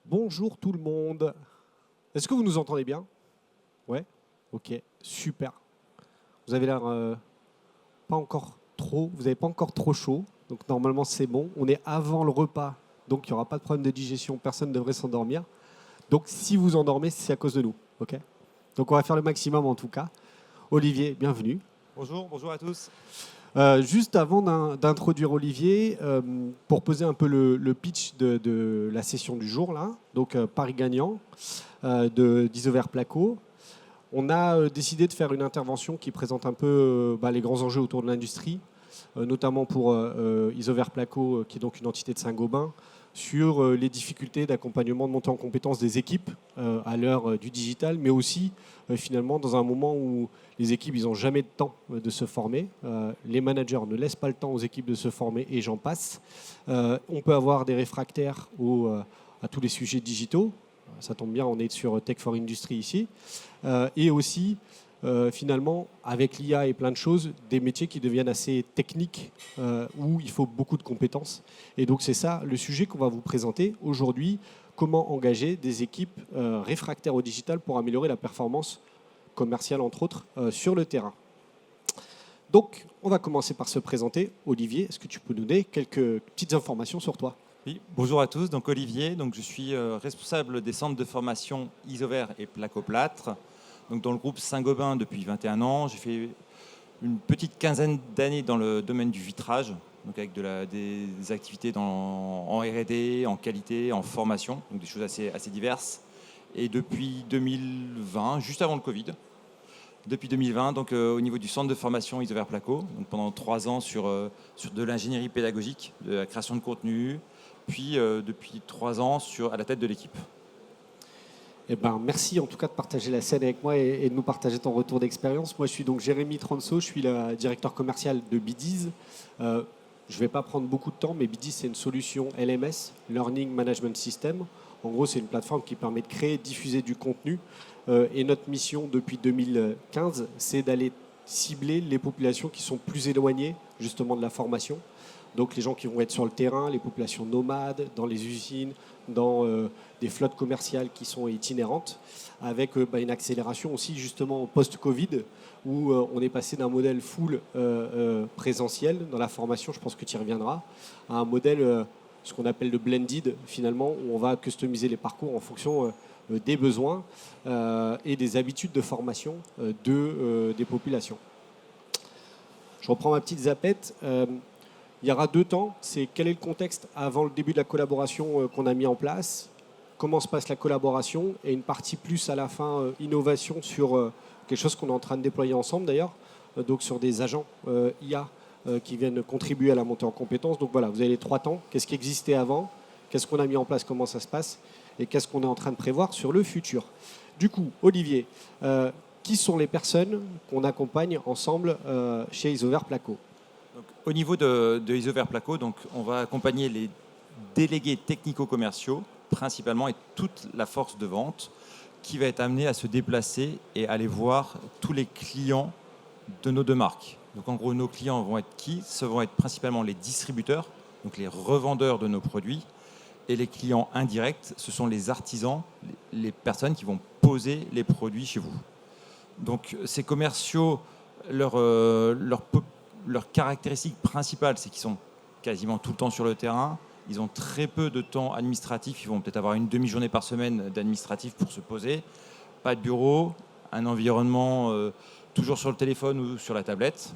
Bonjour tout le monde. Est-ce que vous nous entendez bien? Ouais. Ok, super. Vous avez l'air pas encore trop, vous n'avez pas encore trop chaud, donc normalement c'est bon. On est avant le repas, donc il n'y aura pas de problème de digestion, personne ne devrait s'endormir. Donc si vous endormez, c'est à cause de nous. Ok. Donc on va faire le maximum en tout cas. Olivier, bienvenue. Bonjour à tous. Juste avant d'introduire Olivier, pour poser un peu le pitch de la session du jour, là, donc Paris gagnant d'Isover Placo, on a décidé de faire une intervention qui présente un peu les grands enjeux autour de l'industrie, notamment pour Isover Placo, qui est donc une entité de Saint-Gobain, sur les difficultés d'accompagnement de montée en compétences des équipes à l'heure du digital, mais aussi finalement dans un moment où les équipes n'ont jamais de temps de se former, les managers ne laissent pas le temps aux équipes de se former et j'en passe. On peut avoir des réfractaires à tous les sujets digitaux, ça tombe bien, on est sur Tech for Industry ici, et aussi finalement, avec l'IA et plein de choses, des métiers qui deviennent assez techniques, où il faut beaucoup de compétences. Et donc c'est ça le sujet qu'on va vous présenter aujourd'hui, comment engager des équipes réfractaires au digital pour améliorer la performance commerciale, entre autres, sur le terrain. Donc, on va commencer par se présenter. Olivier, est-ce que tu peux nous donner quelques petites informations sur toi? Oui, bonjour à tous, donc Olivier, je suis responsable des centres de formation Isover et Placoplâtre, donc dans le groupe Saint-Gobain depuis 21 ans. J'ai fait une petite quinzaine d'années dans le domaine du vitrage, donc avec des activités en R&D, en qualité, en formation, donc des choses assez diverses. Et depuis 2020, juste avant le Covid, depuis 2020, donc au niveau du centre de formation Isover Placo, donc pendant 3 ans sur de l'ingénierie pédagogique, de la création de contenu, puis depuis 3 ans à la tête de l'équipe. Eh ben, merci en tout cas de partager la scène avec moi et de nous partager ton retour d'expérience. Moi, je suis donc Jérémy Transo, je suis le directeur commercial de Bidiz. Je ne vais pas prendre beaucoup de temps, mais Bidiz, c'est une solution LMS, Learning Management System. En gros, c'est une plateforme qui permet de créer, diffuser du contenu. Et notre mission depuis 2015, c'est d'aller cibler les populations qui sont plus éloignées justement de la formation. Donc les gens qui vont être sur le terrain, les populations nomades, dans les usines, dans des flottes commerciales qui sont itinérantes, avec une accélération aussi justement post-Covid, où on est passé d'un modèle full présentiel dans la formation, je pense que tu y reviendras, à un modèle, ce qu'on appelle le blended finalement, où on va customiser les parcours en fonction des besoins et des habitudes de formation des populations. Je reprends ma petite zapette. Il y aura 2 temps, c'est quel est le contexte avant le début de la collaboration qu'on a mis en place, comment se passe la collaboration, et une partie plus à la fin, innovation sur quelque chose qu'on est en train de déployer ensemble d'ailleurs, donc sur des agents IA qui viennent contribuer à la montée en compétences. Donc voilà, vous avez les 3 temps, qu'est-ce qui existait avant, qu'est-ce qu'on a mis en place, comment ça se passe, et qu'est-ce qu'on est en train de prévoir sur le futur. Du coup, Olivier, qui sont les personnes qu'on accompagne ensemble chez Isover Placo? Donc, au niveau de Isover Placo, donc, on va accompagner les délégués technico-commerciaux principalement et toute la force de vente qui va être amenée à se déplacer et aller voir tous les clients de nos 2 marques. Donc en gros, nos clients vont être qui? Ce vont être principalement les distributeurs, donc les revendeurs de nos produits, et les clients indirects, ce sont les artisans, les personnes qui vont poser les produits chez vous. Donc ces commerciaux, leur caractéristique principale, c'est qu'ils sont quasiment tout le temps sur le terrain. Ils ont très peu de temps administratif. Ils vont peut-être avoir une demi-journée par semaine d'administratif pour se poser. Pas de bureau, un environnement toujours sur le téléphone ou sur la tablette.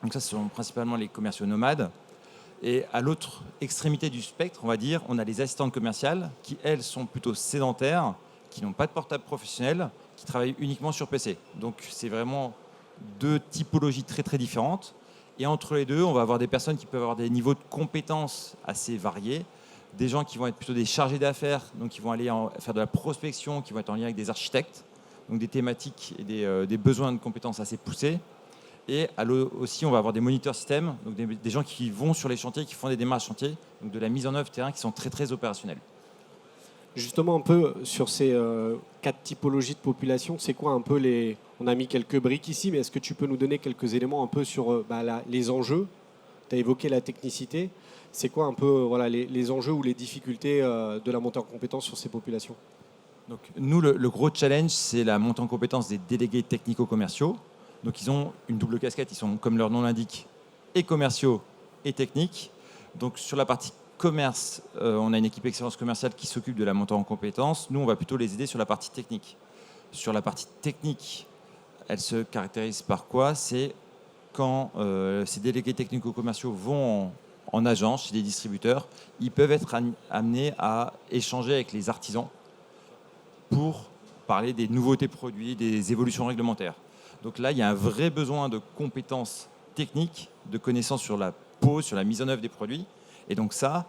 Donc ça, ce sont principalement les commerciaux nomades. Et à l'autre extrémité du spectre, on va dire, on a les assistantes commerciales qui, elles, sont plutôt sédentaires, qui n'ont pas de portable professionnel, qui travaillent uniquement sur PC. Donc c'est vraiment 2 typologies très très différentes. Et entre les 2, on va avoir des personnes qui peuvent avoir des niveaux de compétences assez variés, des gens qui vont être plutôt des chargés d'affaires, donc qui vont aller faire de la prospection, qui vont être en lien avec des architectes, donc des thématiques et des besoins de compétences assez poussés. Et aussi, on va avoir des moniteurs système, donc des gens qui vont sur les chantiers, qui font des démarches chantiers, donc de la mise en œuvre terrain qui sont très très opérationnels. Justement, un peu sur ces 4 typologies de population, c'est quoi un peu les... On a mis quelques briques ici, mais est-ce que tu peux nous donner quelques éléments un peu sur les enjeux? Tu as évoqué la technicité. C'est quoi un peu voilà, les enjeux ou les difficultés de la montée en compétence sur ces populations? Donc, nous, le gros challenge, c'est la montée en compétence des délégués technico-commerciaux. Donc, ils ont une double casquette. Ils sont, comme leur nom l'indique, et commerciaux et techniques. Donc, sur la partie commerce, on a une équipe excellence commerciale qui s'occupe de la montée en compétence. Nous, on va plutôt les aider sur la partie technique. Sur la partie technique, elle se caractérise par quoi? C'est quand ces délégués technico-commerciaux vont en agence, chez des distributeurs, ils peuvent être amenés à échanger avec les artisans pour parler des nouveautés produits, des évolutions réglementaires. Donc là, il y a un vrai besoin de compétences techniques, de connaissances sur la pose, sur la mise en œuvre des produits. Et donc ça,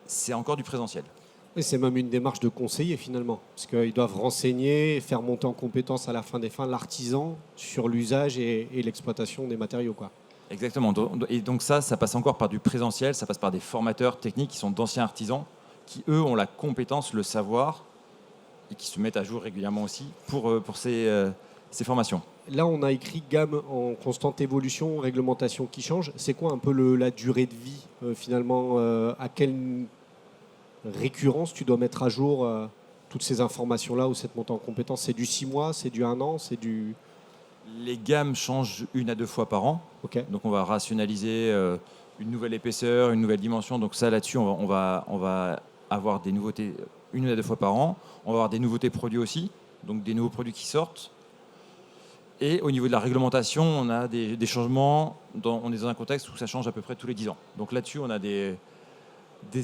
c'est encore du présentiel. Et c'est même une démarche de conseiller finalement, parce qu'ils doivent renseigner, et faire monter en compétence à la fin des fins l'artisan sur l'usage et l'exploitation des matériaux, quoi. Exactement. Et donc ça passe encore par du présentiel, ça passe par des formateurs techniques qui sont d'anciens artisans, qui eux ont la compétence, le savoir, et qui se mettent à jour régulièrement aussi pour ces formations. Là, on a écrit gamme en constante évolution, réglementation qui change. C'est quoi un peu la durée de vie finalement à quelle récurrence tu dois mettre à jour toutes ces informations-là ou cette montée en compétence? C'est du 6 mois, c'est du 1 an, c'est du... Les gammes changent 1 à 2 fois par an. Ok. Donc on va rationaliser une nouvelle épaisseur, une nouvelle dimension. Donc ça, là-dessus, on va avoir des nouveautés 1 à 2 fois par an. On va avoir des nouveautés produits aussi, donc des nouveaux produits qui sortent. Et au niveau de la réglementation, on a des changements. On est dans un contexte où ça change à peu près tous les 10 ans. Donc là-dessus, on a des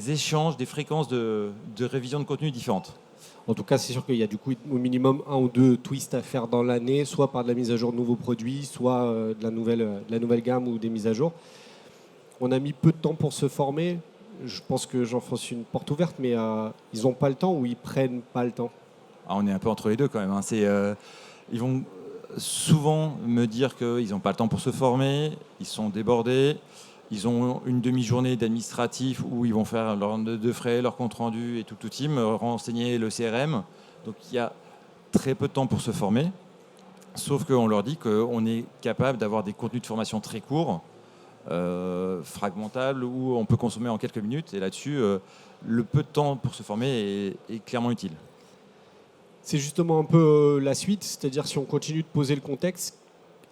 échanges, des fréquences de révision de contenu différentes. En tout cas, c'est sûr qu'il y a du coup au minimum 1 ou 2 twists à faire dans l'année, soit par de la mise à jour de nouveaux produits, soit de la nouvelle gamme ou des mises à jour. On a mis peu de temps pour se former. Je pense que j'enfonce une porte ouverte, mais ils n'ont pas le temps ou ils prennent pas le temps? Ah, on est un peu entre les deux quand même. Hein. Ils vont souvent me dire qu'ils n'ont pas le temps pour se former, ils sont débordés, ils ont une demi-journée d'administratif où ils vont faire leur note de frais, leur compte-rendu et tout team, renseigner le CRM. Donc il y a très peu de temps pour se former, sauf qu'on leur dit qu'on est capable d'avoir des contenus de formation très courts, fragmentables, où on peut consommer en quelques minutes. Et là-dessus, le peu de temps pour se former est clairement utile. C'est justement un peu la suite, c'est-à-dire si on continue de poser le contexte,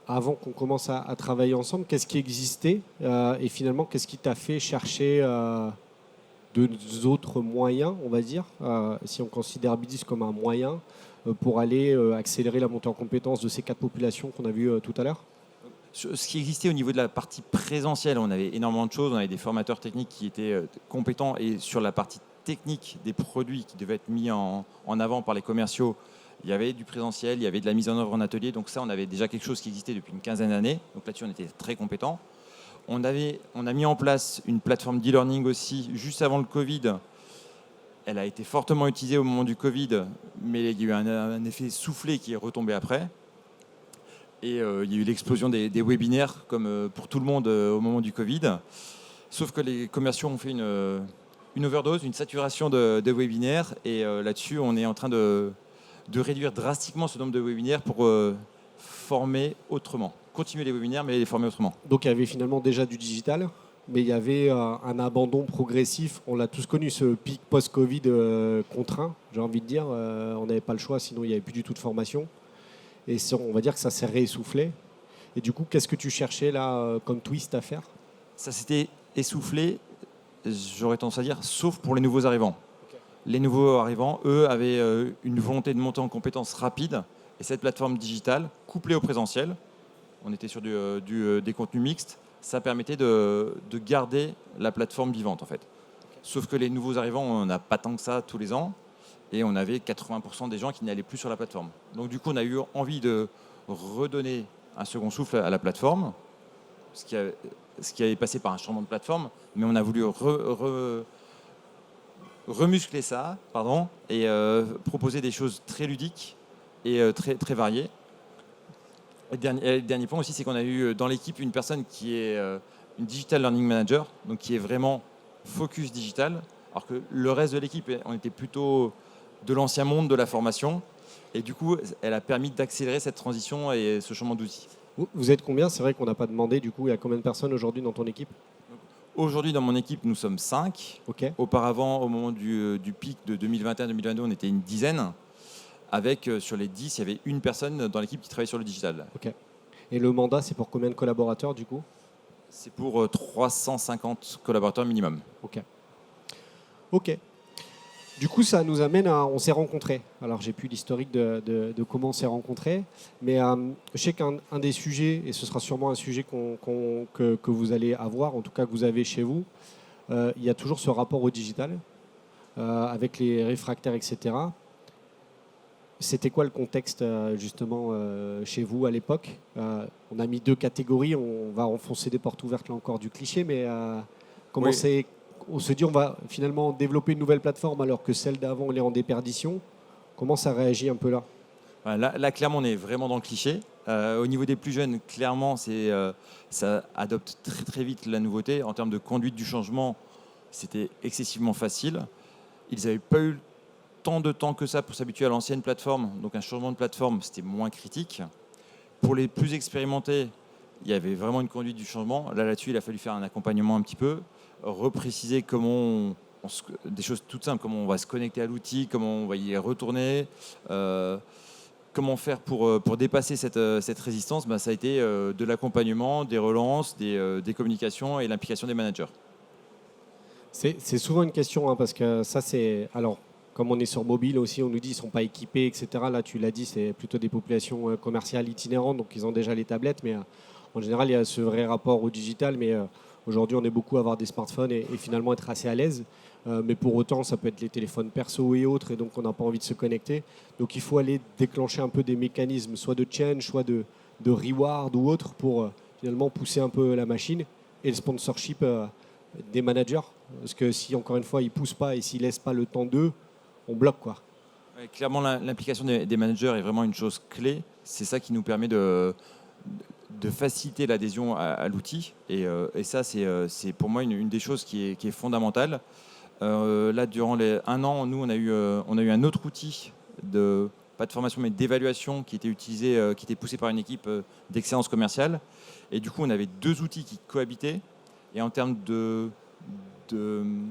avant qu'on commence à travailler ensemble, qu'est-ce qui existait et finalement qu'est-ce qui t'a fait chercher d'autres moyens, on va dire, si on considère Bidis comme un moyen pour aller accélérer la montée en compétence de ces 4 populations qu'on a vues tout à l'heure? Ce qui existait au niveau de la partie présentielle, on avait énormément de choses, on avait des formateurs techniques qui étaient compétents, et sur la partie technique des produits qui devaient être mis en avant par les commerciaux, il y avait du présentiel, il y avait de la mise en œuvre en atelier. Donc ça, on avait déjà quelque chose qui existait depuis une quinzaine d'années. Donc là-dessus, on était très compétents. On a mis en place une plateforme d'e-learning aussi juste avant le Covid. Elle a été fortement utilisée au moment du Covid, mais il y a eu un effet soufflé qui est retombé après. Et il y a eu l'explosion des webinaires, comme pour tout le monde au moment du Covid. Sauf que les commerciaux ont fait une overdose, une saturation de webinaires. Et là-dessus, on est en train de réduire drastiquement ce nombre de webinaires pour former autrement. Continuer les webinaires, mais les former autrement. Donc il y avait finalement déjà du digital, mais il y avait un abandon progressif. On l'a tous connu, ce pic post-Covid contraint, j'ai envie de dire. On n'avait pas le choix, sinon il n'y avait plus du tout de formation. Et on va dire que ça s'est réessoufflé. Et du coup, qu'est-ce que tu cherchais là comme twist à faire? Ça s'était essoufflé, j'aurais tendance à dire, sauf pour les nouveaux arrivants. Okay. Les nouveaux arrivants, eux, avaient une volonté de monter en compétences rapide. Et cette plateforme digitale, couplée au présentiel, on était sur des contenus mixtes, ça permettait de garder la plateforme vivante en fait. Okay. Sauf que les nouveaux arrivants, on n'a pas tant que ça tous les ans. Et on avait 80% des gens qui n'allaient plus sur la plateforme. Donc du coup, on a eu envie de redonner un second souffle à la plateforme, ce qui avait passé par un changement de plateforme, mais on a voulu remuscler ça, et proposer des choses très ludiques et très, très variées. Et le dernier point aussi, c'est qu'on a eu dans l'équipe une personne qui est une Digital Learning Manager, donc qui est vraiment focus digital, alors que le reste de l'équipe, on était plutôt de l'ancien monde de la formation. Et du coup, elle a permis d'accélérer cette transition et ce changement d'outils. Vous êtes combien? C'est vrai qu'on n'a pas demandé. Du coup, il y a combien de personnes aujourd'hui dans ton équipe? Aujourd'hui, dans mon équipe, nous sommes 5. Ok. Auparavant, au moment du pic de 2021-2022, on était une dizaine. Avec, sur les 10, il y avait une personne dans l'équipe qui travaillait sur le digital. Ok. Et le mandat, c'est pour combien de collaborateurs du coup? C'est pour 350 collaborateurs minimum. Ok. Ok. Du coup, ça nous amène à... On s'est rencontrés. Alors, j'ai plus l'historique de comment on s'est rencontrés. Mais je sais qu'un des sujets, et ce sera sûrement un sujet que vous allez avoir, en tout cas que vous avez chez vous, il y a toujours ce rapport au digital, avec les réfractaires, etc. C'était quoi le contexte justement chez vous à l'époque? On a mis 2 catégories, on va enfoncer des portes ouvertes là encore du cliché, mais comment Oui. on se dit on va finalement développer une nouvelle plateforme alors que celle d'avant elle est en déperdition. Comment ça réagit un peu là? Là, clairement, on est vraiment dans le cliché. Au niveau des plus jeunes, clairement, ça adopte très très vite la nouveauté. En termes de conduite du changement, c'était excessivement facile. Ils n'avaient pas eu tant de temps que ça pour s'habituer à l'ancienne plateforme. Donc un changement de plateforme, c'était moins critique. Pour les plus expérimentés, il y avait vraiment une conduite du changement. Là-dessus, il a fallu faire un accompagnement un petit peu, repréciser des choses toutes simples, comment on va se connecter à l'outil, comment on va y retourner, comment faire pour dépasser cette résistance. Ça a été de l'accompagnement, des relances, des communications et l'implication des managers. C'est souvent une question, hein, parce que ça c'est... Alors, comme on est sur mobile aussi, on nous dit qu'ils ne sont pas équipés, etc. Là, tu l'as dit, c'est plutôt des populations commerciales itinérantes, donc ils ont déjà les tablettes, mais en général, il y a ce vrai rapport au digital, mais aujourd'hui, on est beaucoup à avoir des smartphones et finalement être assez à l'aise. Mais pour autant, ça peut être les téléphones perso et autres, et donc on n'a pas envie de se connecter. Donc il faut aller déclencher un peu des mécanismes, soit de change, soit de reward ou autre, pour finalement pousser un peu la machine. Et le sponsorship des managers, parce que si encore une fois ils poussent pas et s'ils laissent pas le temps d'eux, on bloque quoi. Ouais, clairement, l'implication des managers est vraiment une chose clé. C'est ça qui nous permet de faciliter l'adhésion à l'outil. Et ça, c'est pour moi une des choses qui est fondamentale. Là, durant un an, nous, on a eu un autre outil, pas de formation, mais d'évaluation qui était utilisé, qui était poussé par une équipe d'excellence commerciale. Et du coup, on avait 2 outils qui cohabitaient. Et en termes de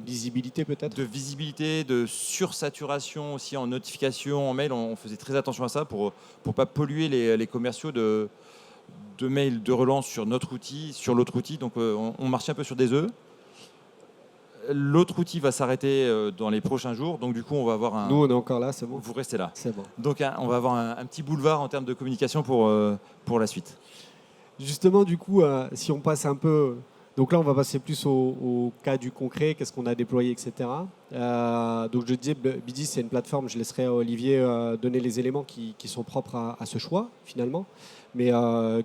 Visibilité peut-être. de visibilité, de sursaturation aussi en notification, en mail, on faisait très attention à ça pour ne pas polluer les commerciaux de mails de relance sur notre outil, sur l'autre outil. Donc on marchait un peu sur des œufs. L'autre outil va s'arrêter dans les prochains jours. Donc du coup, on va avoir Nous on est encore là, c'est bon. Vous restez là. C'est bon. Donc on va avoir un petit boulevard en termes de communication pour la suite. Justement, du coup, si on passe un peu. Donc là, on va passer plus au cas du concret, qu'est-ce qu'on a déployé, etc. Donc je disais, Bidis, c'est une plateforme, je laisserai Olivier donner les éléments qui sont propres à ce choix, finalement, mais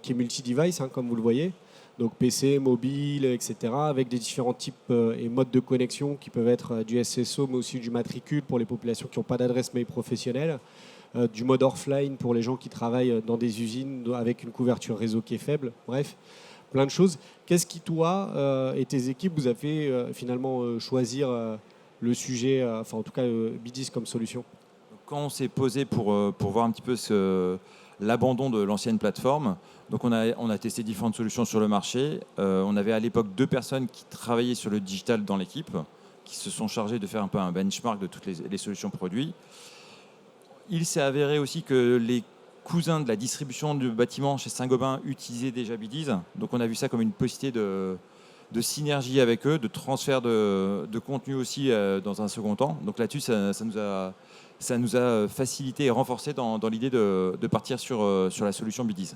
qui est multi-device, hein, comme vous le voyez. Donc PC, mobile, etc., avec des différents types et modes de connexion qui peuvent être du SSO, mais aussi du matricule pour les populations qui n'ont pas d'adresse mail professionnelle, du mode offline pour les gens qui travaillent dans des usines avec une couverture réseau qui est faible, bref. Plein de choses. Qu'est-ce qui, toi et tes équipes, vous a fait finalement choisir le sujet, enfin en tout cas Bidis comme solution? Quand on s'est posé pour voir un petit peu l'abandon de l'ancienne plateforme, donc on a testé différentes solutions sur le marché. On avait à l'époque 2 personnes qui travaillaient sur le digital dans l'équipe, qui se sont chargées de faire un peu un benchmark de toutes les solutions produits. Il s'est avéré aussi que les cousins de la distribution de bâtiments chez Saint-Gobain utilisaient déjà Bidis. Donc on a vu ça comme une possibilité de synergie avec eux, de transfert de contenu aussi dans un second temps. Donc là-dessus, ça nous a facilité et renforcé dans l'idée de partir sur la solution Bidis.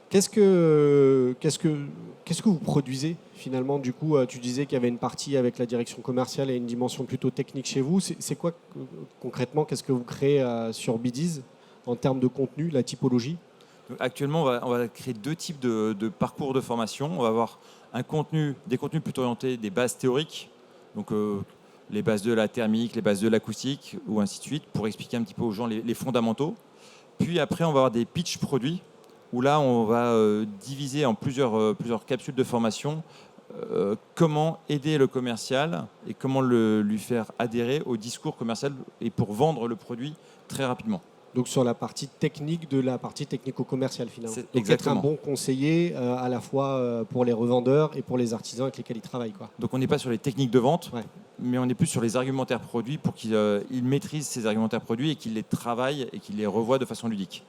Qu'est-ce que vous produisez finalement? Du coup, tu disais qu'il y avait une partie avec la direction commerciale et une dimension plutôt technique chez vous. C'est quoi concrètement? Qu'est-ce que vous créez sur Bidis en termes de contenu, la typologie? Donc, actuellement, on va créer 2 types de parcours de formation. On va avoir des contenus plutôt orientés des bases théoriques, donc les bases de la thermique, les bases de l'acoustique, ou ainsi de suite, pour expliquer un petit peu aux gens les fondamentaux. Puis après, on va avoir des pitchs produits, où là, on va diviser en plusieurs capsules de formation comment aider le commercial et comment lui faire adhérer au discours commercial et pour vendre le produit très rapidement. Donc sur la partie technique de la partie technico-commerciale finalement. C'est Donc être un exactement. bon conseiller à la fois pour les revendeurs et pour les artisans avec lesquels ils travaillent, quoi. Donc on n'est pas sur les techniques de vente, Ouais. mais on est plus sur les argumentaires produits pour qu'ils maîtrisent ces argumentaires produits et qu'ils les travaillent et qu'ils les revoient de façon ludique.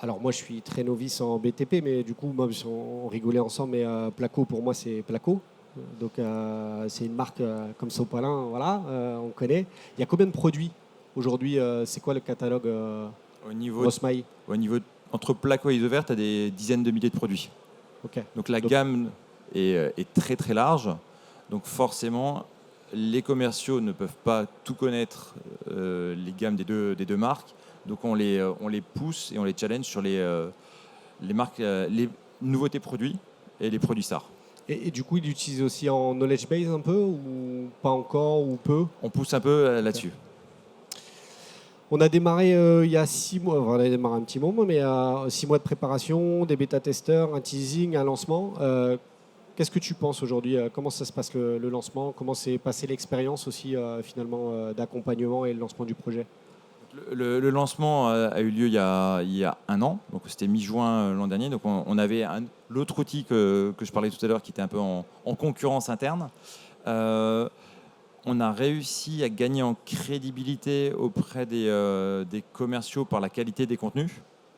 Alors moi je suis très novice en BTP, mais du coup moi, on rigolait ensemble, mais Placo pour moi c'est Placo. Donc c'est une marque comme Sopalin, voilà, on connaît. Il y a combien de produits aujourd'hui? C'est quoi le catalogue Au niveau, Rossmail? au niveau entre Placo et Isovert, tu as des dizaines de milliers de produits. Ok. Donc la gamme est très très large. Donc forcément, les commerciaux ne peuvent pas tout connaître les gammes des deux marques. Donc on les pousse et on les challenge sur les marques, les nouveautés produits et les produits stars. Et du coup, il l'utilise aussi en knowledge base un peu ou pas encore ou peu? On pousse un peu là-dessus. On a démarré il y a 6 mois, enfin, on a démarré un petit moment, mais 6 mois de préparation, des bêta-testeurs, un teasing, un lancement. Qu'est-ce que tu penses aujourd'hui? Comment ça se passe le lancement? Comment s'est passée l'expérience aussi finalement d'accompagnement et le lancement du projet? Le lancement a eu lieu il y a un an, donc c'était mi-juin l'an dernier. Donc on avait l'autre outil que je parlais tout à l'heure qui était un peu en concurrence interne. On a réussi à gagner en crédibilité auprès des commerciaux par la qualité des contenus.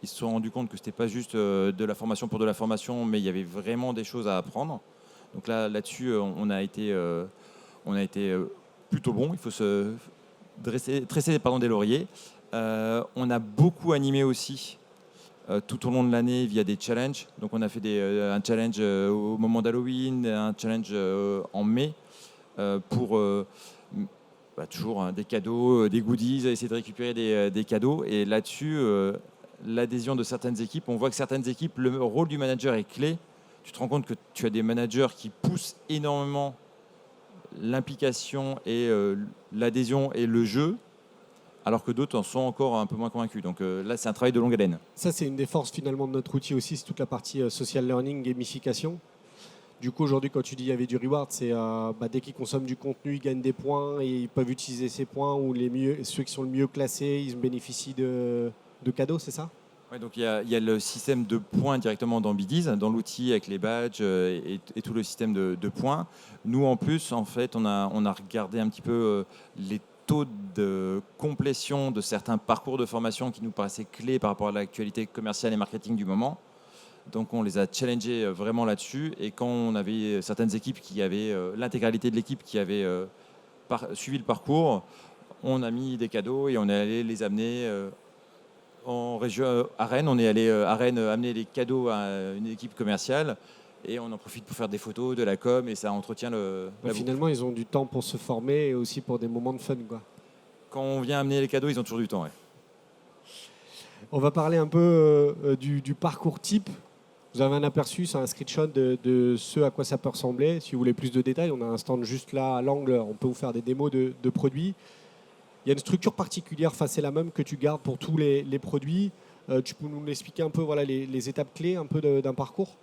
Ils se sont rendus compte que ce n'était pas juste de la formation pour de la formation, mais il y avait vraiment des choses à apprendre. Donc là-dessus, on a été plutôt bon. Il faut se tresser des lauriers. On a beaucoup animé aussi tout au long de l'année via des challenges. Donc on a fait un challenge au moment d'Halloween, un challenge en mai pour toujours des cadeaux, des goodies, essayer de récupérer des cadeaux. Et là-dessus, l'adhésion de certaines équipes, on voit que certaines équipes, le rôle du manager est clé. Tu te rends compte que tu as des managers qui poussent énormément l'implication et l'adhésion et le jeu, alors que d'autres en sont encore un peu moins convaincus. Donc là, c'est un travail de longue haleine. Ça, c'est une des forces finalement de notre outil aussi, c'est toute la partie social learning, gamification. Du coup, aujourd'hui, quand tu dis il y avait du reward, c'est dès qu'ils consomment du contenu, ils gagnent des points et ils peuvent utiliser ces points, ou ceux qui sont le mieux classés, ils bénéficient de cadeaux, c'est ça? Ouais, donc il y a le système de points directement dans Bidiz, dans l'outil avec les badges et tout le système de points. Nous, en plus, en fait, on a regardé un petit peu les taux de complétion de certains parcours de formation qui nous paraissaient clés par rapport à l'actualité commerciale et marketing du moment. Donc on les a challengés vraiment là-dessus. Et quand on avait certaines équipes qui avaient, l'intégralité de l'équipe qui avait suivi le parcours, on a mis des cadeaux et on est allé les amener en région, à Rennes. On est allé à Rennes amener les cadeaux à une équipe commerciale. Et on en profite pour faire des photos, de la com, et ça entretient la boucle. Finalement, ils ont du temps pour se former et aussi pour des moments de fun, quoi. Quand on vient amener les cadeaux, ils ont toujours du temps. Ouais. On va parler un peu du parcours type. Vous avez un aperçu, c'est un screenshot de ce à quoi ça peut ressembler. Si vous voulez plus de détails, on a un stand juste là à l'angle. On peut vous faire des démos de produits. Il y a une structure particulière, enfin c'est la même que tu gardes pour tous les produits. Tu peux nous expliquer un peu les étapes clés un peu d'un parcours?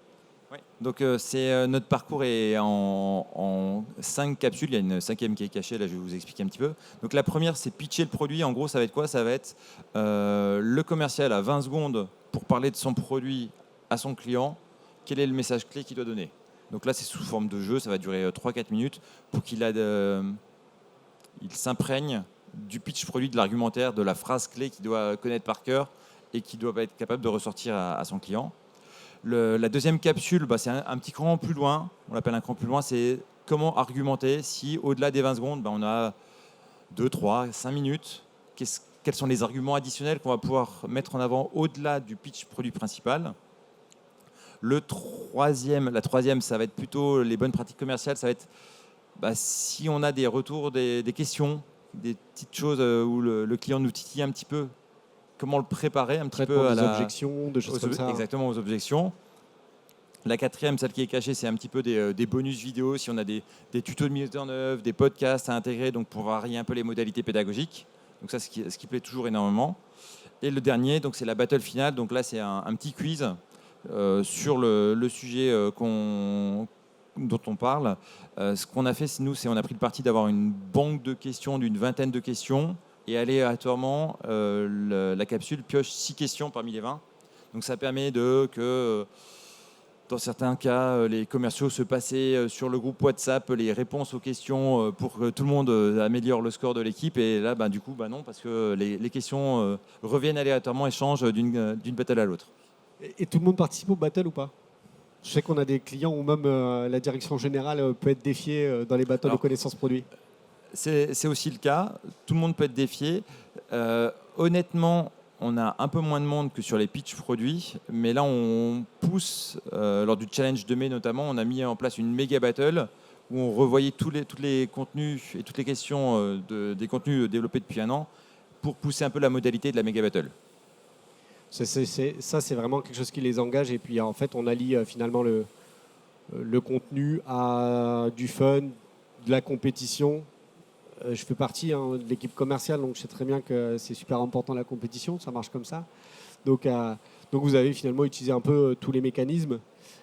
Oui. Donc notre parcours est en 5 capsules. Il y a une 5e qui est cachée, là je vais vous expliquer un petit peu. Donc la première, c'est pitcher le produit. En gros, ça va être quoi? Ça va être le commercial à 20 secondes pour parler de son produit à son client. Quel est le message clé qu'il doit donner? Donc là, c'est sous forme de jeu, ça va durer 3-4 minutes pour qu'il s'imprègne du pitch produit, de l'argumentaire, de la phrase clé qu'il doit connaître par cœur et qu'il doit être capable de ressortir à son client. La deuxième capsule, c'est un petit cran plus loin. On l'appelle un cran plus loin. C'est comment argumenter si, au-delà des 20 secondes, on a 2, 3, 5 minutes. Quels sont les arguments additionnels qu'on va pouvoir mettre en avant au-delà du pitch produit principal? La troisième, ça va être plutôt les bonnes pratiques commerciales. Ça va être si on a des retours, des questions, des petites choses où le client nous titille un petit peu. Comment le préparer un petit peu à des objections, des choses comme ça. Exactement, aux objections. La quatrième, celle qui est cachée, c'est un petit peu des bonus vidéo. Si on a des tutos de mise en œuvre, des podcasts à intégrer, donc pour varier un peu les modalités pédagogiques. Donc ça, ce qui plaît toujours énormément. Et le dernier, donc c'est la battle finale. Donc là, c'est un petit quiz sur le sujet dont on parle. Ce qu'on a fait, nous, c'est on a pris le parti d'avoir une banque de questions d'une 20aine de questions et aléatoirement, la capsule pioche 6 questions parmi les 20. Donc ça permet que, dans certains cas, les commerciaux se passaient sur le groupe WhatsApp les réponses aux questions pour que tout le monde améliore le score de l'équipe. Et là, du coup, non, parce que les questions reviennent aléatoirement et changent d'une battle à l'autre. Et tout le monde participe au battle ou pas? Je sais qu'on a des clients où même la direction générale peut être défiée dans les battles de connaissances produits. C'est aussi le cas. Tout le monde peut être défié. Honnêtement, on a un peu moins de monde que sur les pitchs produits, mais là on pousse, lors du challenge de mai notamment, on a mis en place une méga battle où on revoyait tous les contenus et toutes les questions des contenus développés depuis un an pour pousser un peu la modalité de la méga battle. Ça, c'est vraiment quelque chose qui les engage. Et puis, en fait, on allie finalement le contenu à du fun, de la compétition. Je fais partie de l'équipe commerciale, donc je sais très bien que c'est super important la compétition. Ça marche comme ça. Donc vous avez finalement utilisé un peu tous les mécanismes.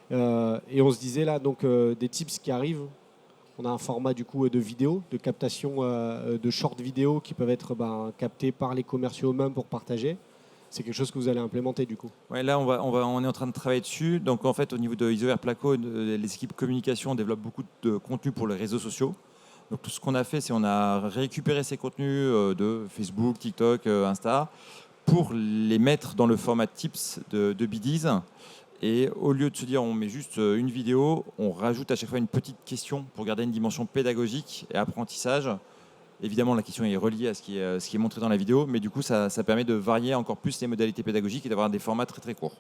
Et on se disait là, donc des tips qui arrivent. On a un format du coup de vidéo, de captation de short vidéo qui peuvent être captés par les commerciaux eux-mêmes pour partager. C'est quelque chose que vous allez implémenter du coup. Ouais, là, on est en train de travailler dessus. Donc, en fait, au niveau de Isover Placo, les équipes communication développent beaucoup de contenu pour les réseaux sociaux. Donc, tout ce qu'on a fait, c'est on a récupéré ces contenus de Facebook, TikTok, Insta, pour les mettre dans le format tips de Biddies. Et au lieu de se dire on met juste une vidéo, on rajoute à chaque fois une petite question pour garder une dimension pédagogique et apprentissage. Évidemment, la question est reliée à ce qui est montré dans la vidéo, mais du coup, ça permet de varier encore plus les modalités pédagogiques et d'avoir des formats très très courts.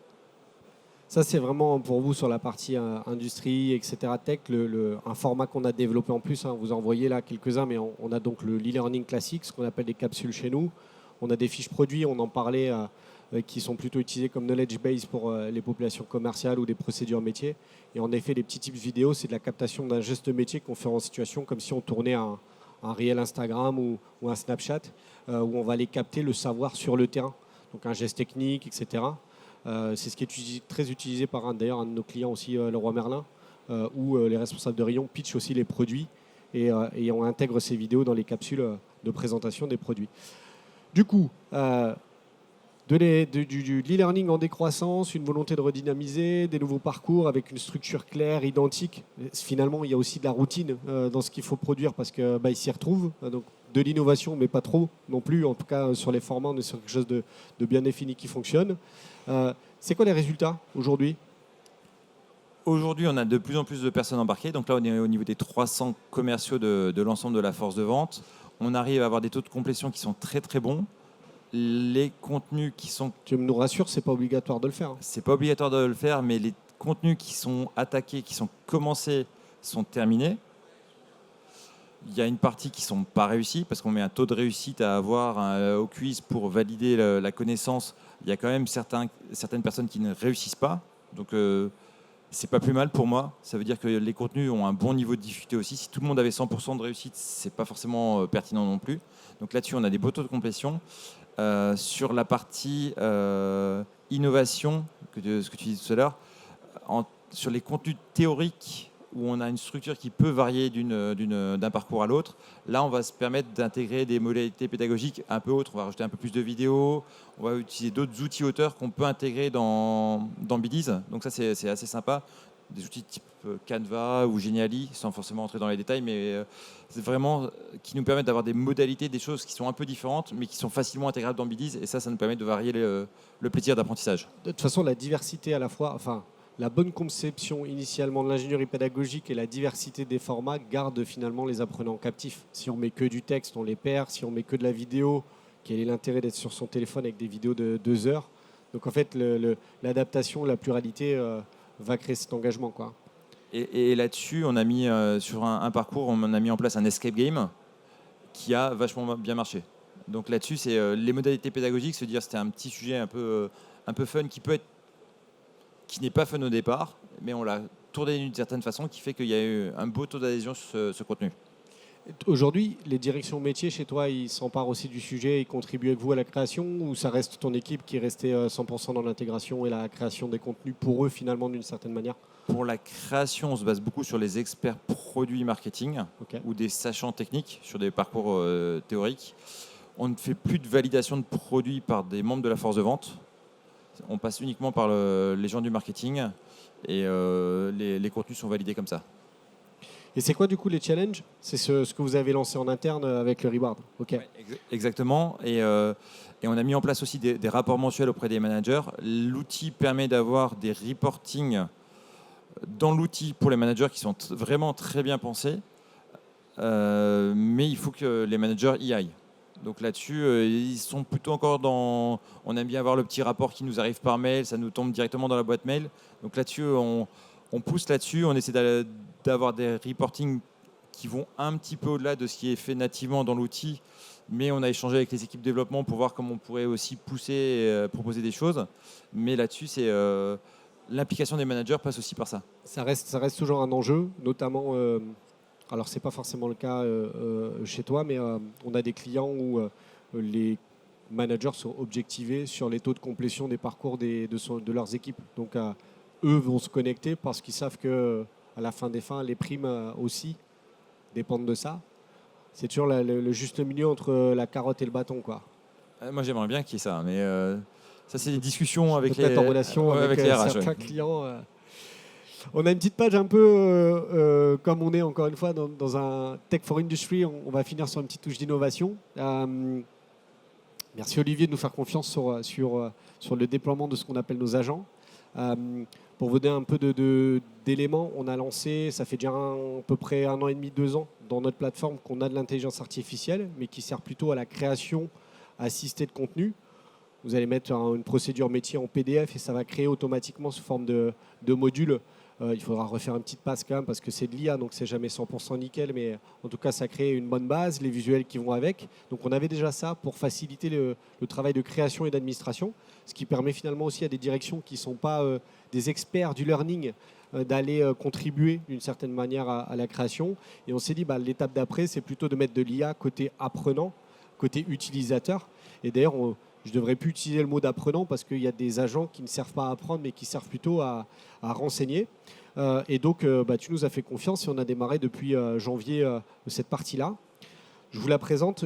Ça, c'est vraiment pour vous sur la partie industrie, etc. Tech, un format qu'on a développé en plus. Vous en voyez là quelques-uns, mais on a donc le e-learning classique, ce qu'on appelle des capsules chez nous. On a des fiches produits, on en parlait, qui sont plutôt utilisées comme knowledge base pour les populations commerciales ou des procédures métiers. Et en effet, les petits tips vidéo, c'est de la captation d'un geste métier qu'on fait en situation comme si on tournait un réel Instagram ou un Snapchat, où on va aller capter le savoir sur le terrain. Donc un geste technique, etc. C'est ce qui est très utilisé par d'ailleurs un de nos clients aussi, Leroy Merlin, où les responsables de rayon pitchent aussi les produits et on intègre ces vidéos dans les capsules de présentation des produits. Du coup, du e-learning en décroissance, une volonté de redynamiser, des nouveaux parcours avec une structure claire, identique. Finalement, il y a aussi de la routine dans ce qu'il faut produire parce qu'ils s'y retrouvent. Donc, de l'innovation, mais pas trop non plus. En tout cas, sur les formats, on est sur quelque chose de bien défini qui fonctionne. C'est quoi les résultats aujourd'hui ? Aujourd'hui, on a de plus en plus de personnes embarquées. Donc là, on est au niveau des 300 commerciaux de l'ensemble de la force de vente. On arrive à avoir des taux de complétion qui sont très très bons. Les contenus qui sont... Tu nous rassures, c'est pas obligatoire de le faire. C'est pas obligatoire de le faire, mais les contenus qui sont attaqués, qui sont commencés, sont terminés. Il y a une partie qui ne sont pas réussies, parce qu'on met un taux de réussite à avoir au quiz pour valider la connaissance. Il y a quand même certaines personnes qui ne réussissent pas. Donc, c'est pas plus mal pour moi. Ça veut dire que les contenus ont un bon niveau de difficulté aussi. Si tout le monde avait 100% de réussite, c'est pas forcément pertinent non plus. Donc là-dessus, on a des beaux taux de complétion. Sur la partie innovation, ce que tu disais tout à l'heure, sur les contenus théoriques où on a une structure qui peut varier d'un parcours à l'autre, là on va se permettre d'intégrer des modalités pédagogiques un peu autres. On va rajouter un peu plus de vidéos, on va utiliser d'autres outils auteurs qu'on peut intégrer dans Biddies. Donc ça c'est assez sympa. Des outils type Canva ou Geniali, sans forcément entrer dans les détails, mais c'est vraiment qui nous permettent d'avoir des modalités, des choses qui sont un peu différentes, mais qui sont facilement intégrables dans Biddies, et ça nous permet de varier le plaisir d'apprentissage. De toute façon, la diversité à la fois, la bonne conception initialement de l'ingénierie pédagogique et la diversité des formats gardent finalement les apprenants captifs. Si on met que du texte, on les perd. Si on met que de la vidéo, quel est l'intérêt d'être sur son téléphone avec des vidéos de 2 heures ? Donc en fait, l'adaptation, la pluralité va créer cet engagement, quoi. Et là-dessus, on a mis sur un parcours, on a mis en place un escape game qui a vachement bien marché. Donc là-dessus, c'est les modalités pédagogiques, se dire c'était un petit sujet un peu fun qui n'est pas fun au départ, mais on l'a tourné d'une certaine façon qui fait qu'il y a eu un beau taux d'adhésion sur ce contenu. Aujourd'hui, les directions métiers chez toi, ils s'emparent aussi du sujet, ils contribuent avec vous à la création, ou ça reste ton équipe qui est restée 100% dans l'intégration et la création des contenus pour eux finalement d'une certaine manière ? Pour la création, on se base beaucoup sur les experts produits marketing ou des sachants techniques sur des parcours théoriques. on ne fait plus de validation de produits par des membres de la force de vente. On passe uniquement par les gens du marketing et les contenus sont validés comme ça. Et c'est quoi du coup les challenges? C'est ce que vous avez lancé en interne avec le Reward. Ok. Ouais, exactement. Et on a mis en place aussi des rapports mensuels auprès des managers. L'outil permet d'avoir des reportings dans l'outil pour les managers qui sont vraiment très bien pensés. Mais il faut que les managers y aillent. Donc là-dessus, ils sont plutôt encore dans... On aime bien avoir le petit rapport qui nous arrive par mail, ça nous tombe directement dans la boîte mail. Donc là-dessus, on pousse là-dessus, on essaie d'avoir des reportings qui vont un petit peu au-delà de ce qui est fait nativement dans l'outil, mais on a échangé avec les équipes développement pour voir comment on pourrait aussi pousser et proposer des choses. Mais là-dessus, l'implication des managers passe aussi par ça. Ça reste toujours un enjeu, notamment... alors, ce n'est pas forcément le cas chez toi, mais on a des clients où les managers sont objectivés sur les taux de complétion des parcours de leurs équipes. Donc, eux vont se connecter parce qu'ils savent qu'à la fin des fins, les primes aussi dépendent de ça. C'est toujours le juste milieu entre la carotte et le bâton, quoi. Moi, j'aimerais bien qu'il y ait ça, mais ça, c'est des discussions avec peut-être en relation avec les RH, certains clients. On a une petite page un peu, comme on est encore une fois dans un Tech for Industry, on va finir sur une petite touche d'innovation. Merci Olivier de nous faire confiance sur le déploiement de ce qu'on appelle nos agents. Pour vous donner un peu d'éléments, on a lancé, ça fait déjà à peu près 1 an et demi, 2 ans, dans notre plateforme qu'on a de l'intelligence artificielle, mais qui sert plutôt à la création assistée de contenu. Vous allez mettre une procédure métier en PDF et ça va créer automatiquement sous forme de modules. Il faudra refaire une petite passe quand même parce que c'est de l'IA, donc c'est jamais 100% nickel, mais en tout cas ça crée une bonne base, les visuels qui vont avec. Donc on avait déjà ça pour faciliter le travail de création et d'administration, ce qui permet finalement aussi à des directions qui ne sont pas des experts du learning d'aller contribuer d'une certaine manière à la création. Et on s'est dit, l'étape d'après, c'est plutôt de mettre de l'IA côté apprenant, côté utilisateur. Et d'ailleurs, je ne devrais plus utiliser le mot d'apprenant parce qu'il y a des agents qui ne servent pas à apprendre, mais qui servent plutôt à renseigner. Et donc, tu nous as fait confiance et on a démarré depuis janvier cette partie-là. Je vous la présente.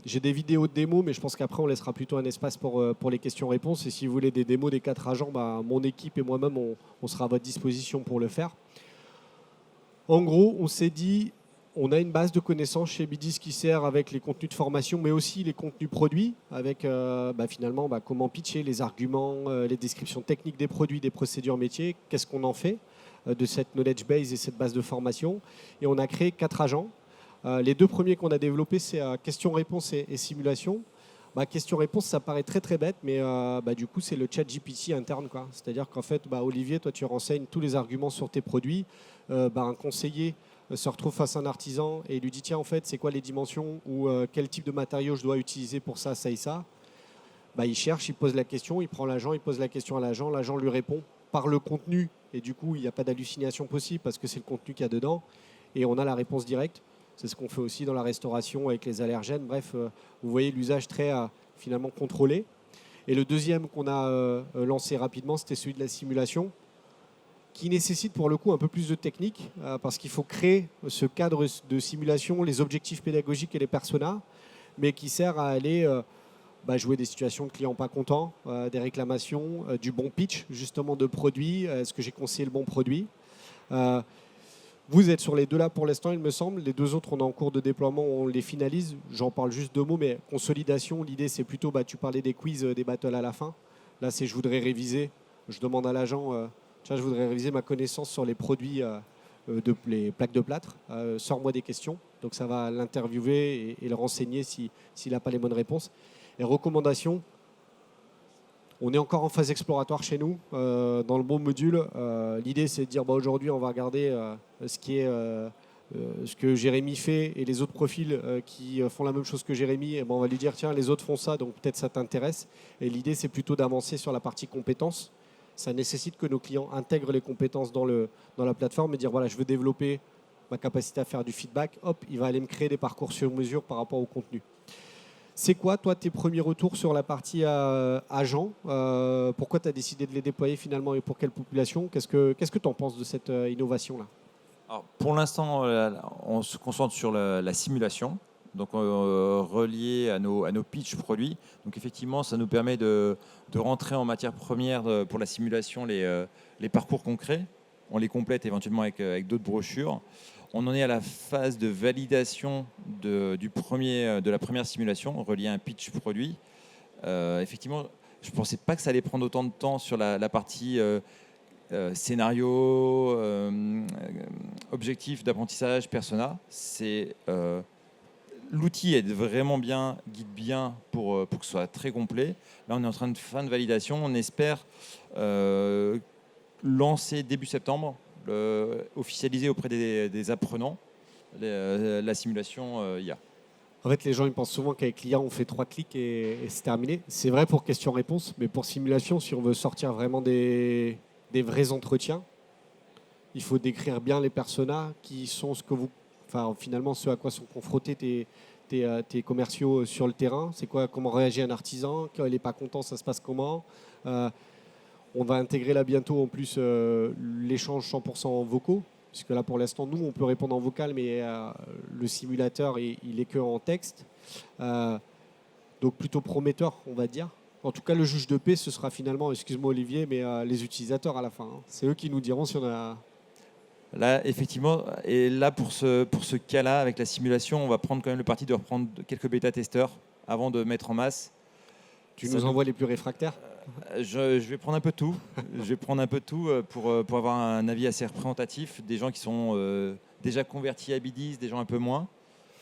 J'ai des vidéos de démos, mais je pense qu'après, on laissera plutôt un espace pour les questions-réponses. Et si vous voulez des démos des 4 agents, mon équipe et moi-même, on sera à votre disposition pour le faire. En gros, on s'est dit, on a une base de connaissances chez Bidis qui sert avec les contenus de formation, mais aussi les contenus produits, avec finalement comment pitcher, les arguments, les descriptions techniques des produits, des procédures métiers, qu'est-ce qu'on en fait de cette knowledge base et cette base de formation. Et on a créé 4 agents. Les 2 premiers qu'on a développés, c'est question-réponse et simulation. Question-réponse, ça paraît très très bête, mais du coup, c'est le chat GPT interne, quoi. C'est-à-dire qu'en fait, Olivier, toi, tu renseignes tous les arguments sur tes produits. Un conseiller se retrouve face à un artisan et lui dit tiens, en fait, c'est quoi les dimensions ou quel type de matériaux je dois utiliser pour ça, ça et ça. Il cherche, il pose la question, il prend l'agent, il pose la question à l'agent lui répond par le contenu. Et du coup, il n'y a pas d'hallucination possible parce que c'est le contenu qu'il y a dedans. Et on a la réponse directe. C'est ce qu'on fait aussi dans la restauration avec les allergènes. Bref, vous voyez l'usage très finalement contrôlé. Et le deuxième qu'on a lancé rapidement, c'était celui de la simulation, qui nécessite pour le coup un peu plus de technique, parce qu'il faut créer ce cadre de simulation, les objectifs pédagogiques et les personas, mais qui sert à aller jouer des situations de clients pas contents, des réclamations, du bon pitch justement de produit, est-ce que j'ai conseillé le bon produit. Vous êtes sur les 2 là pour l'instant, il me semble. Les 2 autres, on est en cours de déploiement, on les finalise. J'en parle juste 2 mots, mais consolidation, l'idée c'est plutôt, tu parlais des quiz, des battles à la fin. Là, c'est je voudrais réviser. Je demande à l'agent, je voudrais réviser ma connaissance sur les produits, les plaques de plâtre. Sors-moi des questions. Donc ça va l'interviewer et le renseigner s'il n'a pas les bonnes réponses. Et recommandations. On est encore en phase exploratoire chez nous, dans le bon module. L'idée, c'est de dire aujourd'hui, on va regarder ce que Jérémy fait et les autres profils qui font la même chose que Jérémy. Et on va lui dire tiens, les autres font ça, donc peut-être ça t'intéresse. Et l'idée, c'est plutôt d'avancer sur la partie compétences. Ça nécessite que nos clients intègrent les compétences dans la plateforme et dire voilà, je veux développer ma capacité à faire du feedback. Hop, il va aller me créer des parcours sur mesure par rapport au contenu. C'est quoi, toi, tes premiers retours sur la partie agent Pourquoi tu as décidé de les déployer finalement et pour quelle population Qu'est-ce que tu en penses de cette innovation-là? Alors, pour l'instant, on se concentre sur la simulation. donc reliés à nos pitchs produits. Donc effectivement, ça nous permet de rentrer en matière première pour la simulation les parcours concrets. On les complète éventuellement avec d'autres brochures. On en est à la phase de validation de la première simulation reliée à un pitch produit. Effectivement, je ne pensais pas que ça allait prendre autant de temps sur la partie scénario, objectif d'apprentissage, persona. L'outil est vraiment bien, guide bien pour que ce soit très complet. Là, on est en train de fin de validation. On espère lancer début septembre, officialiser auprès des apprenants la simulation IA. En fait, les gens ils pensent souvent qu'avec l'IA, on fait 3 clics et c'est terminé. C'est vrai pour question-réponse, mais pour simulation, si on veut sortir vraiment des vrais entretiens, il faut décrire bien les personas qui sont finalement, ce à quoi sont confrontés tes commerciaux sur le terrain. C'est quoi, comment réagit un artisan? Quand il n'est pas content, ça se passe comment? On va intégrer là bientôt en plus l'échange 100% vocaux. Puisque là, pour l'instant, nous, on peut répondre en vocal, mais le simulateur, il est que en texte. Donc plutôt prometteur, on va dire. En tout cas, le juge de paix, ce sera finalement, excuse-moi Olivier, mais les utilisateurs à la fin. Hein. C'est eux qui nous diront si on a... Là, effectivement, et là, pour ce cas-là, avec la simulation, on va prendre quand même le parti de reprendre quelques bêta-testeurs avant de mettre en masse. Tu nous envoies les plus réfractaires? Je vais prendre un peu de tout. Je vais prendre un peu de tout pour avoir un avis assez représentatif. Des gens qui sont déjà convertis à Bidis, des gens un peu moins,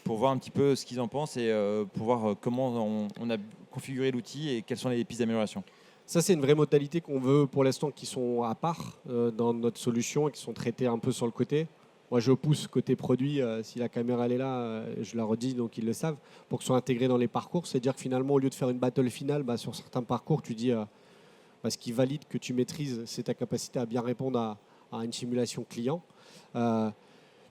pour voir un petit peu ce qu'ils en pensent et pour voir comment on a configuré l'outil et quelles sont les pistes d'amélioration. Ça, c'est une vraie modalité qu'on veut pour l'instant, qui sont à part dans notre solution et qui sont traitées un peu sur le côté. Moi, je pousse côté produit, si la caméra elle est là, je la redis, donc ils le savent, pour que ce soit intégré dans les parcours. C'est-à-dire que finalement, au lieu de faire une battle finale, sur certains parcours, tu dis, ce qui valide que tu maîtrises, c'est ta capacité à bien répondre à une simulation client.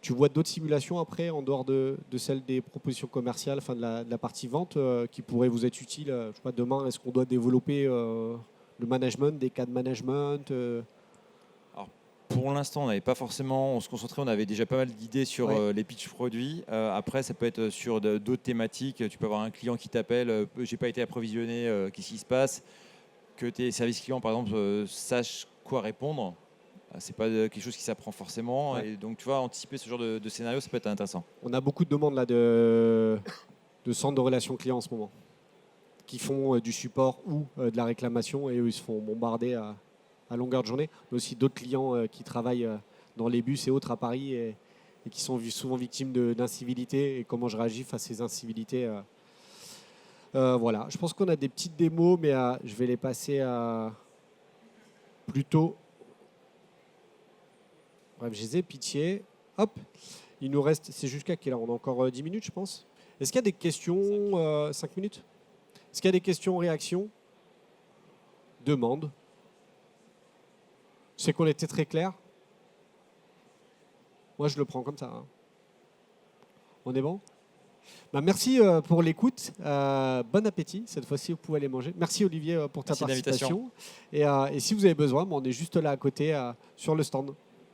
Tu vois d'autres simulations après, en dehors de celle des propositions commerciales, de la partie vente, qui pourraient vous être utiles? Je sais pas, demain, est-ce qu'on doit développer le management, des cas de management Alors, pour l'instant, on n'avait pas forcément, on se concentrait, on avait déjà pas mal d'idées sur les pitchs produits. Après, ça peut être sur d'autres thématiques. Tu peux avoir un client qui t'appelle, j'ai pas été approvisionné, qu'est-ce qui se passe? Que tes services clients, par exemple, sachent quoi répondre. C'est pas quelque chose qui s'apprend forcément. Ouais. Et donc, tu vois, anticiper ce genre de scénario, ça peut être intéressant. On a beaucoup de demandes là de centres de relations clients en ce moment, qui font du support ou de la réclamation, et eux, ils se font bombarder à longueur de journée. Mais aussi d'autres clients qui travaillent dans les bus et autres à Paris et qui sont souvent victimes d'incivilités, et comment je réagis face à ces incivilités. Voilà, je pense qu'on a des petites démos, mais je vais les passer à plutôt... Bref, je les ai, pitié. Hop, il nous reste, c'est jusqu'à quelle heure? On a encore 10 minutes, je pense. Est-ce qu'il y a des questions? 5 minutes? Est-ce qu'il y a des questions, réactions? Demandes? C'est qu'on était très clair. Moi, je le prends comme ça. Hein. On est bon? Merci pour l'écoute. Bon appétit. Cette fois-ci, vous pouvez aller manger. Merci Olivier pour ta participation. Et si vous avez besoin, on est juste là à côté sur le stand.